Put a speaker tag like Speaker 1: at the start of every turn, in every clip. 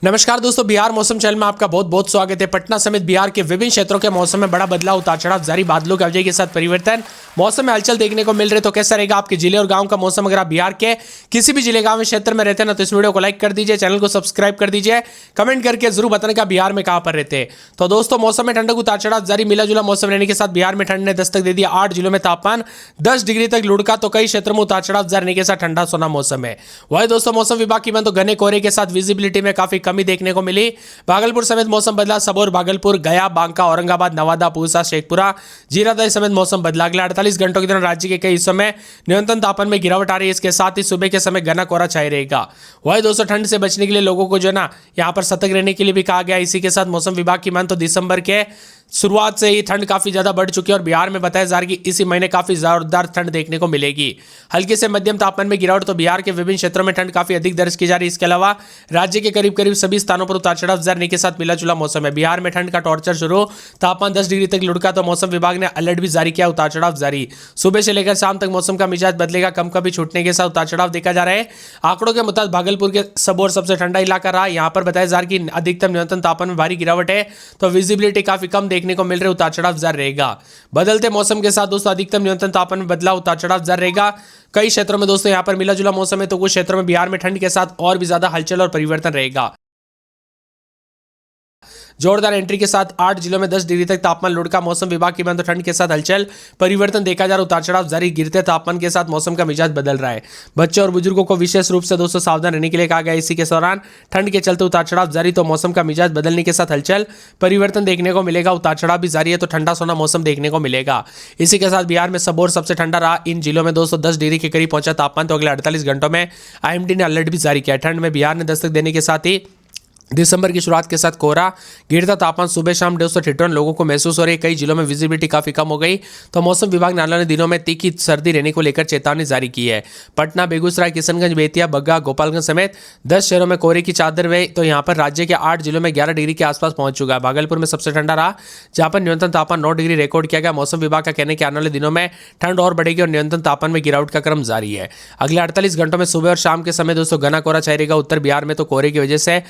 Speaker 1: नमस्कार दोस्तों, बिहार मौसम चैनल में आपका बहुत बहुत स्वागत है। पटना समेत बिहार के विभिन्न क्षेत्रों के मौसम में बड़ा बदलाव, उतार चढ़ाव जारी, बादलों की अवधि के साथ परिवर्तन, मौसम में हलचल देखने को मिल रहे। तो कैसा रहेगा आपके जिले और गांव का मौसम? अगर आप बिहार के किसी भी जिले गांव में क्षेत्र में रहते हैं ना, तो इस वीडियो को लाइक कर दीजिए, चैनल को सब्सक्राइब कर दीजिए, कमेंट करके जरूर बताने का बिहार में कहां पर रहते हैं। तो दोस्तों, मौसम में ठंडक, उतार चढ़ाव जारी, मिला जुला मौसम रहने के साथ बिहार में ठंड ने दस्तक दे दिया। 8 जिलों में तापमान 10 डिग्री तक लुढ़का, तो कई क्षेत्रों में उतार चढ़ाव जारी रहने के साथ ठंडा सोना मौसम है। वही दोस्तों, मौसम विभाग की तो घने कोहरे के साथ विजिबिलिटी में काफी कमी देखने को मिली। भागलपुर समेत मौसम बदला, सबौर, भागलपुर, गया, बांका, औरंगाबाद, नवादा, पूसा, शेखपुरा, जीरादेई समेत मौसम बदला। अगले 48 घंटों के दौरान राज्य के कई हिस्सों में न्यूनतम तापमान में गिरावट आ रही है। इसके साथ ही सुबह के समय घना कोहरा छाया रहेगा। वही दोस्तों, ठंड से बचने के लिए लोगों को जो ना यहाँ पर सतर्क रहने के लिए भी कहा गया। इसी के साथ मौसम विभाग की तो दिसंबर के शुरुआत से ही ठंड काफी ज्यादा बढ़ चुकी है और बिहार में बताया जा रहा है कि इसी महीने काफी जोरदार ठंड देखने को मिलेगी। हल्के से मध्यम तापमान में गिरावट, तो बिहार के विभिन्न क्षेत्रों में ठंड काफी अधिक दर्ज की जा रही है। इसके अलावा राज्य के करीब करीब सभी स्थानों पर उतार चढ़ाव जारी के साथ मिला जुला मौसम है। बिहार में ठंड का टॉर्चर शुरू, तापमान 10 डिग्री तक लुढ़का, तो मौसम विभाग ने अलर्ट भी जारी किया। उतार चढ़ाव जारी, सुबह से लेकर शाम तक मौसम का मिजाज बदलेगा, कम कभी छूटने के साथ उतार चढ़ाव देखा जा रहा है। आंकड़ों के मुताबिक भागलपुर के सबौर सबसे ठंडा इलाका रहा। यहाँ पर बताया जा रहा है कि अधिकतम न्यूनतम तापमान में भारी गिरावट है, तो विजिबिलिटी काफी कम देखने को मिल रही है। उतार चढ़ाव जारी रहेगा। बदलते मौसम के साथ दोस्तों अधिकतम न्यूनतम तापमान में बदलाव, उतार चढ़ाव जारी रहेगा। कई क्षेत्रों में दोस्तों यहाँ पर मिला जुला मौसम है, तो कुछ क्षेत्रों में बिहार में ठंड के साथ और भी ज्यादा हलचल और परिवर्तन रहेगा। जोरदार एंट्री के साथ 8 जिलों में 10 डिग्री तक तापमान लुढ़का। मौसम विभाग की तो ठंड के साथ हलचल परिवर्तन देखा जा रहा है। उतार चढ़ाव जारी, गिरते तापमान के साथ मौसम का मिजाज बदल रहा है। बच्चों और बुजुर्गों को विशेष रूप से दोस्तों सावधान रहने के लिए कहा गया। इसी के दौरान ठंड के चलते उतार चढ़ाव जारी, तो मौसम का मिजाज बदलने के साथ हलचल परिवर्तन देखने को मिलेगा। उतार चढ़ाव भी जारी है, तो ठंडा सोना मौसम देखने को मिलेगा। इसी के साथ बिहार में सबौर सबसे ठंडा रहा। इन जिलों में दोस्तों 10 डिग्री के करीब पहुंचा तापमान, तो अगले 48 घंटों में आईएमडी ने अलर्ट भी जारी किया। ठंड में बिहार ने दस्तक देने के साथ ही दिसंबर की शुरुआत के साथ कोहरा, गिरता तापमान, सुबह शाम दोस्तों ठिठुरन लोगों को महसूस हो रही है। कई जिलों में विजिबिलिटी काफी कम हो गई, तो मौसम विभाग ने आने वाले दिनों में तीखी सर्दी रहने को लेकर चेतावनी जारी की है। पटना, बेगूसराय, किशनगंज, बेतिया, बग्गा, गोपालगंज समेत 10 शहरों में कोहरे की चादर में, तो यहाँ पर राज्य के 8 जिलों में 11 डिग्री के आसपास पहुंच चुका है। भागलपुर में सबसे ठंडा रहा, जहां पर न्यूनतम तापमान 9 डिग्री रिकॉर्ड किया गया। मौसम विभाग का कहना है कि आने वाले दिनों में ठंड और बढ़ेगी और न्यूनतम तापमान में गिरावट का क्रम जारी है। अगले 48 घंटों में सुबह और शाम के समय दोस्तों घना कोहरा छाया रहेगा। उत्तर बिहार में तो कोहरे की वजह से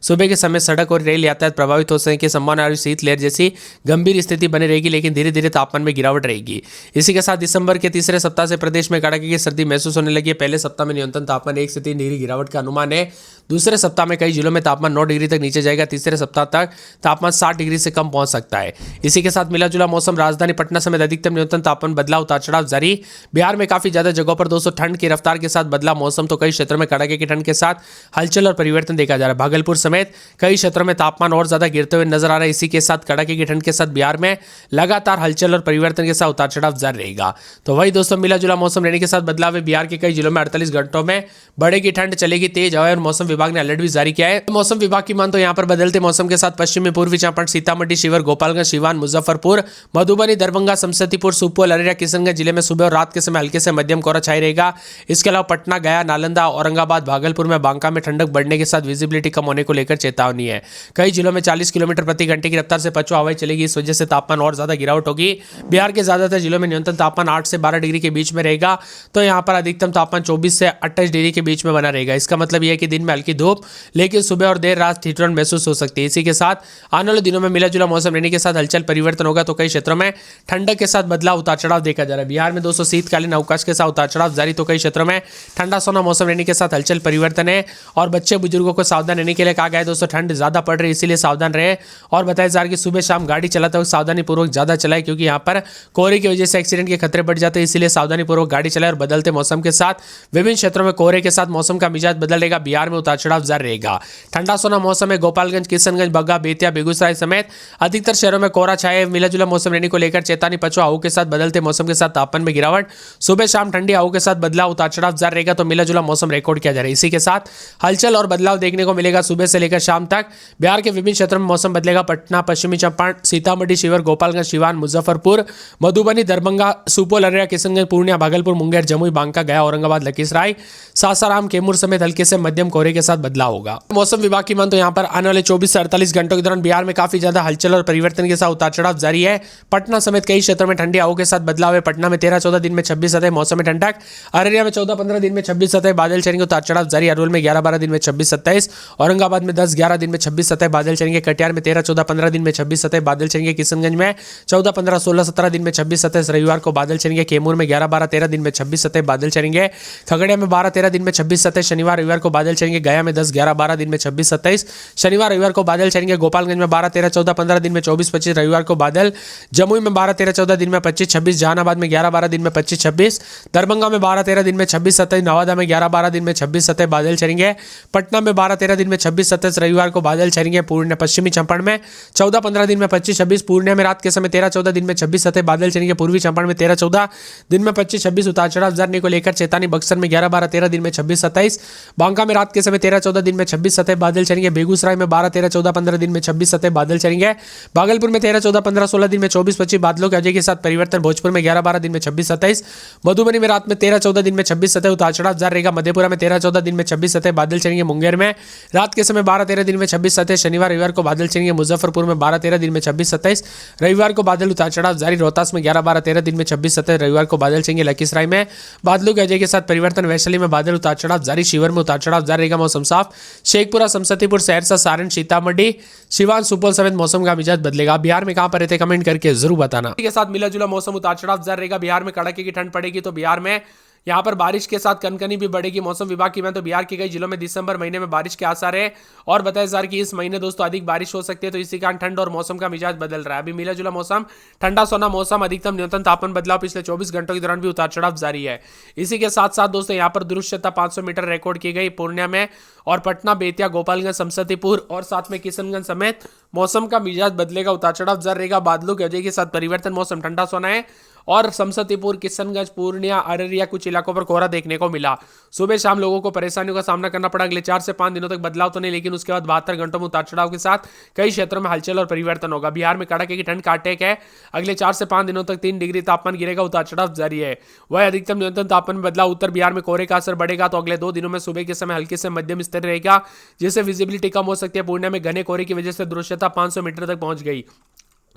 Speaker 1: सुबह के समय सड़क और रेल यातायात प्रभावित हो सकने की संभावना और शीतलहर जैसी गंभीर स्थिति बनी रहेगी, लेकिन धीरे धीरे तापमान में गिरावट रहेगी। इसी के साथ दिसंबर के तीसरे सप्ताह से प्रदेश में कड़ाके की सर्दी महसूस होने लगी है। पहले सप्ताह में न्यूनतम तापमान 1 से 3 डिग्री गिरावट का अनुमान है। दूसरे सप्ताह में कई जिलों में तापमान 9 डिग्री तक नीचे जाएगा। तीसरे सप्ताह तक तापमान 7 डिग्री से कम पहुंच सकता है। इसी के साथ मिला जुला मौसम, राजधानी पटना समेत अधिकतम न्यूनतम तापमान बदला, उतार चढ़ाव जारी। बिहार में काफी ज्यादा जगहों पर दोस्तों ठंड की रफ्तार के साथ बदला मौसम, तो कई क्षेत्रों में कड़ाके की ठंड के साथ हलचल और परिवर्तन देखा जा रहा है। भागलपुर समेत कई क्षेत्रों में तापमान और ज्यादा गिरते हुए नजर आ रहा है। इसी के साथ कड़ाके की ठंड के साथ बिहार में लगातार हलचल और परिवर्तन के साथ उतार चढ़ाव जारी रहेगा। तो वही दोस्तों, मिला जुला मौसम रहने के साथ बदलाव है। बिहार के कई जिलों में 48 घंटों में बढ़ेगी ठंड, चलेगी तेज हवा और मौसम विभाग ने अलर्ट भी जारी किया है। मौसम विभाग की तो यहाँ पर बदलते मौसम के साथ पश्चिमी पूर्वी चंपारण, सीतामढ़ी, शिवहर, गोपालगंज, सीवान, मुजफ्फरपुर, मधुबनी, दरभंगा, समस्तीपुर, सुपौल, अररिया, किशनगंज जिले में सुबह और रात के समय हल्के से मध्यम कोहरा छाया रहेगा। इसके अलावा पटना, गया, नालंदा, औरंगाबाद, भागलपुर में बांका में ठंडक बढ़ने के साथ विजिबिलिटी कम होने को लेकर चेतावनी है। कई जिलों में 40 किलोमीटर प्रति घंटे की रफ्तार से पछुआ हवाएं चलेगी। इस वजह से तापमान और ज्यादा गिरावट होगी। बिहार के ज्यादातर जिलों में न्यूनतम तापमान 8 से 12 डिग्री के बीच में रहेगा, तो यहाँ पर अधिकतम तापमान 24 से 28 डिग्री के बीच में बना रहेगा। इसका मतलब यह है कि दिन में हल्की धूप, लेकिन सुबह और देर रात ठिठुरन महसूस हो सकती है। इसी के साथ आने वाले दिनों में मिला जुला मौसम रहने के साथ हलचल परिवर्तन होगा, तो कई क्षेत्रों में ठंडक के साथ बदलाव, उतार चढ़ाव देखा जा रहा है। बिहार में दोस्तों शीतकालीन अवकाश के साथ उतार चढ़ाव जारी, तो कई क्षेत्रों में ठंडा सोना मौसम रहने के साथ हलचल परिवर्तन है। और बच्चे बुजुर्गों को सावधान रहने के लिए कहा गया है। दोस्तों, ठंड ज्यादा पड़ रही है, इसीलिए सावधान रहे। और बताया जा रहा है कि सुबह शाम गाड़ी चलाते वक्त सावधानी पूर्वक ज्यादा चलाए, क्योंकि यहाँ पर कोहरे की वजह से एक्सीडेंट के खतरे बढ़ जाते हैं। इसलिए सावधानी पूर्वक गाड़ी चलाए। और बदलते मौसम के साथ विभिन्न क्षेत्रों में कोहरे के साथ मौसम का मिजाज बदल रहेगा। बिहार में उतार चढ़ाव जारी रहेगा। ठंडा सोना मौसम है। गोपालगंज, किशनगंज, बग्गा, बेतिया, बेगूसराय समेत अधिकतर शहरों में कोहरा छाया। मिला जुला मौसम रहने को लेकर चेतावनी। पछुआ हवाओं के साथ बदलते मौसम के साथ तापमान में गिरावट, सुबह शाम ठंडी हवाओं के साथ बदलाव, उतार चढ़ाव जारी रहेगा, तो मिला जुला मौसम रिकॉर्ड किया जा रहा है। इसी के साथ हलचल और बदलाव देखने को मिलेगा। सुबह से लेकर शाम तक बिहार के विभिन्न क्षेत्रों में मौसम बदलेगा। पटना, पश्चिमी चंपारण, सीतामढ़ी, शिवहर, गोपालगंज, सिवान, मुजफ्फरपुर, मधुबनी, दरभंगा, सुपौल, अररिया, किशनगंज, पूर्णिया, भागलपुर, मुंगेर, जमुई, बांका, गया, औरंगाबाद, लखीसराय, सासाराम, कैमूर समेत हल्के से मध्यम कोहरे के साथ बदलाव होगा। मौसम विभाग की मान तो यहाँ पर आने वाले 24 से 48 घंटों के दौरान बिहार में काफी ज्यादा हलचल और परिवर्तन के साथ उतार चढ़ाव जारी है। पटना समेत कई क्षेत्रों में ठंडी हवाओं के साथ बदलाव है। पटना में 13-14 दिन में 26 सतह मौसम में ठंडक, अररिया में 14-15 दिन में 26 सतह बादल चढ़ेंगे, उतार चढ़ाव जारी। अरवल में 11-12 दिन में 26-27, औरंगाबाद में 10-11 दिन में 26 सतह बादल चढ़ेंगे, कटिहार में 13-14-15 दिन में 26 सतह बादल चढ़ेंगे, किशनगंज में 14-15-16-17 दिन में 26 सतह रविवार को बादल चढ़ेंगे, कैमूर में 11-12-13 दिन में 26 सतह बादल चढ़ेंगे, खगड़िया में 12-13 दिन में 26 सतह शनिवार रविवार को बादल चढ़ेंगे, गया में 10-11-12 दिन में 26-27 शनिवार रविवार को बादल चढ़ेंगे, गोपालगंज में 12-13-14-15 दिन में 24-25 रविवार को बादल, जमुई में 12-13-14 दिन में 25-26, जहानाबाद में 11-12 दिन में 25-26, दरभंगा में 12-13 दिन में 26 सतह, नवादा में 11-12 दिन में 26 सतह बादल चढ़ेंगे, पटना में 12-13 दिन में 26 सतह रविवार को बादल चढ़ेंगे, पूर्णिया पश्चिमी चंपारण में 14-15 दिन में 25-26, पूर्णिया में रात के समय 13-14 दिन में 26 सतह बादल चढ़ेंगे, पूर्वी चंपारण में 13-14 दिन में 25-26 उतार चढ़ाव जाने को लेकर चेतावनी, बक्सर में 11-12-13 दिन में 26-27, बांका में रात के समय 13-14 दिन में 26 सतह बादल चढ़ेंगे, बेगूसराय में 12-13-14-15 दिन में 26 सतह बादल चढ़ेंगे, भागलपुर में 13-14-15-16 दिन में 24-25 बादलों के अजय के साथ परिवर्तन, भोजपुर में 11-12 दिन में 26-27, मधुबनी में रात में 13-14 दिन में 26 सतह उतार चढ़ाव जारी रहेगा, मधेपुरा में 13-14 दिन में 26 सतह बादल चढ़ेंगे, मुंगेर में रात के समय 12-13 दिन में 26 सतह शनिवार रविवार को बादल चढ़ेंगे, मुजफ्फरपुर में 12-13 दिन में 26-27 रविवार को बादल उतार चढ़ाव जारी, रोहतास में 11-12-13 दिन में 26 सतह रविवार को बादल चढ़ेंगे, लखीसराय में बादलों के अजय के साथ परिवर्तन, वैशाली में बादल उतार चढ़ाव जारी, शिवहर में उतार चढ़ाव जारी रहेगा, मौसम साफ, शेखपुरा, समस्तीपुर, सहरसा, सारण, सीतामढ़ी, सिवान, सुपौल समेत मौसम का मिजाज बदलेगा। बिहार में कहां पर रहते कमेंट करके जरूर बताना। इसी के साथ मिला जुला मौसम उतार चढ़ाव जारी रहेगा। बिहार में कड़ाके की ठंड पड़ेगी तो बिहार में यहाँ पर बारिश के साथ कनकनी भी बढ़ेगी। मौसम विभाग की मैं तो बिहार के कई जिलों में दिसंबर महीने में बारिश के आसार है और बताया जा रहा है कि इस महीने दोस्तों अधिक बारिश हो सकती है, तो इसी कारण ठंड और मौसम का मिजाज बदल रहा है। अभी मिला जुला मौसम, ठंडा सोना मौसम, अधिकतम न्यूनतम तापमान बदलाव पिछले 24 घंटों के दौरान भी उतार चढ़ाव जारी है। इसी के साथ साथ दोस्तों यहाँ पर दृश्यता 500 मीटर रिकॉर्ड की गई पूर्णिया में और पटना, बेतिया, गोपालगंज, समस्तीपुर और साथ में किशनगंज समेत मौसम का मिजाज बदलेगा, उतार चढ़ाव जारी रहेगा, बादलों के वजह के साथ परिवर्तन, मौसम ठंडा सोना है और समस्तीपुर, किशनगंज, पूर्णिया, अररिया कुछ इलाकों पर कोहरा देखने को मिला। सुबह शाम लोगों को परेशानियों का सामना करना पड़ा। अगले 4 से 5 दिनों तक बदलाव तो नहीं, लेकिन उसके बाद 72 घंटों में उतार चढ़ाव के साथ कई क्षेत्रों में हलचल और परिवर्तन होगा। बिहार में कड़ाके की ठंड का अटैक है। अगले 4 से 5 दिनों तक 3 डिग्री तापमान गिरेगा, उतार चढ़ाव जारी है। वह अधिकतम न्यूनतम तापमान में बदलाव, उत्तर बिहार में कोहरे का असर बढ़ेगा, तो अगले 2 दिनों में सुबह के समय हल्के से मध्यम स्तर रहेगा, जिससे विजिबिलिटी कम हो सकती है। पूर्णिया में घने कोहरे की वजह से दृश्यता 500 मीटर तक पहुंच गई।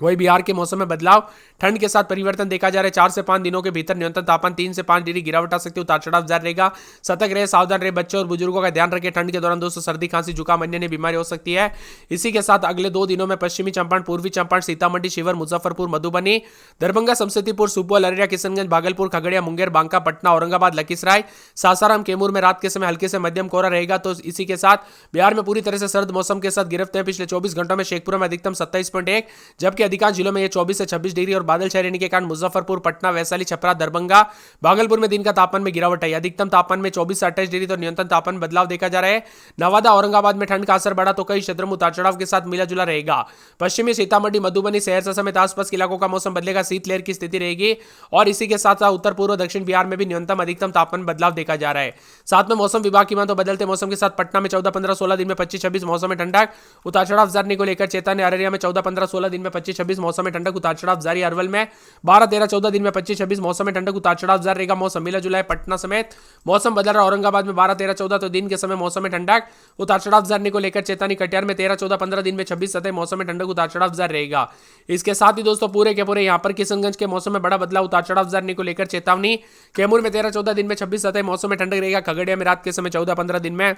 Speaker 1: वही बिहार के मौसम में बदलाव, ठंड के साथ परिवर्तन देखा जा रहा है। 4 से 5 दिनों के भीतर न्यूनतम तापमान 3 से 5 डिग्री गिरावट आ सकती है, उतार चढ़ाव जारी रहेगा। सतर्क रहे, सावधान रहे, बच्चों और बुजुर्गों का ध्यान रखें। ठंड के दौरान दोस्तों सर्दी, खांसी, जुकाम, अन्य बीमारी हो सकती है। इसी के साथ अगले 2 दिनों में पश्चिमी चंपारण, पूर्वी चंपारण, सीतामढ़ी, शिवहर, मुजफ्फरपुर, मधुबनी, दरभंगा, समस्तीपुर, सुपौल, अररिया, किशनगंज, भागलपुर, खगड़िया, मुंगेर, बांका, पटना, औरंगाबाद, लखीसराय, सासाराम, कैमूर में रात के समय हल्के से मध्यम कोहरा रहेगा। तो इसी के साथ बिहार में पूरी तरह से सर्द मौसम के साथ गिरफ्त है। पिछले 24 घंटों में शेखपुरा में अधिकतम 27.1, जबकि अधिकांश जिलों में यह 24 से 26 डिग्री और बादल छाए रहने के कारण मुजफ्फरपुर, पटना, वैशाली, छपरा, दरभंगा, भागलपुर में दिन का तापमान में गिरावट आई। अधिकतम तापमान में 24 से 28 डिग्री तो न्यूनतम तापमान बदलाव देखा जा रहा है। नवादा, औरंगाबाद में ठंड का असर बढ़ा तो कई क्षेत्रों में उतार चढ़ाव के साथ मिला जुला रहेगा। पश्चिमी सीतामढ़ी, मधुबनी, सहरसा समेत आसपास के इलाकों का मौसम बदलेगा, शीतलहर की स्थिति रहेगी और इसी के साथ साथ उत्तर पूर्व दक्षिण बिहार में भी न्यूनतम अधिकतम तापमान बदलाव देखा जा रहा है। साथ में मौसम विभाग की मान तो बदलते मौसम के साथ पटना में 14-15-16 दिन में 25-26 मौसम में ठंडक, उतार चढ़ाव जारी को लेकर चेतावनी। अररिया में 14-15-16 दिन में 25-26 मौसम में ठंडक, उतार चढ़ाव जारी। अरवल में 12-13-14 दिन में 25-26 मौसम में ठंडक, उतार चढ़ाव जारी रहेगा। मौसम मिला जुला है, पटना समेत मौसम बदल रहा है। औरंगाबाद में 12-13-14 तो दिन के समय मौसम में ठंडक, उतार चढ़ाव जारी को लेकर चेतावनी। कटिहार में 13-14-15 दिन में 26 सतह मौसम में ठंडक, उतार चढ़ाव जारी रहेगा। इसके साथ ही दोस्तों पूरे के पूरे यहाँ पर किशनगंज के मौसम में बड़ा बदलाव, उतार चढ़ाव जारी को लेकर चेतावनी। कैमूर में 13-14 दिन में 26 सतह मौसम में ठंडक रहेगा। खगड़िया में रात के समय 14-15 दिन में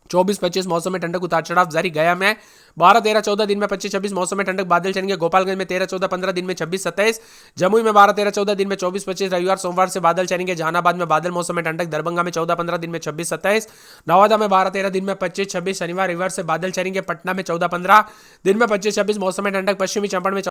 Speaker 1: 24-25 मौसम में ठंडक, उतार चढ़ाव जारी। गया में 12-13-14 दिन में 25-26 मौसम में ठंडक, बादल चढ़ेंगे। गोपालगंज में 13-14-15 दिन में 26-27, जमुई में 12-13-14 दिन में 24-25 रविवार सोमवार से बादल चढ़ेंगे। जहानाबाद में बादल मौसम में ठंडक, दरभंगा में 14-15 दिन में 26-27, नवादा में 12-13 दिन में 25-26 शनिवार रविवार से बादल चढ़ेंगे। पटना में 14-15 दिन में 25-26 मौसम में ठंडक, पश्चिमी चंपारण में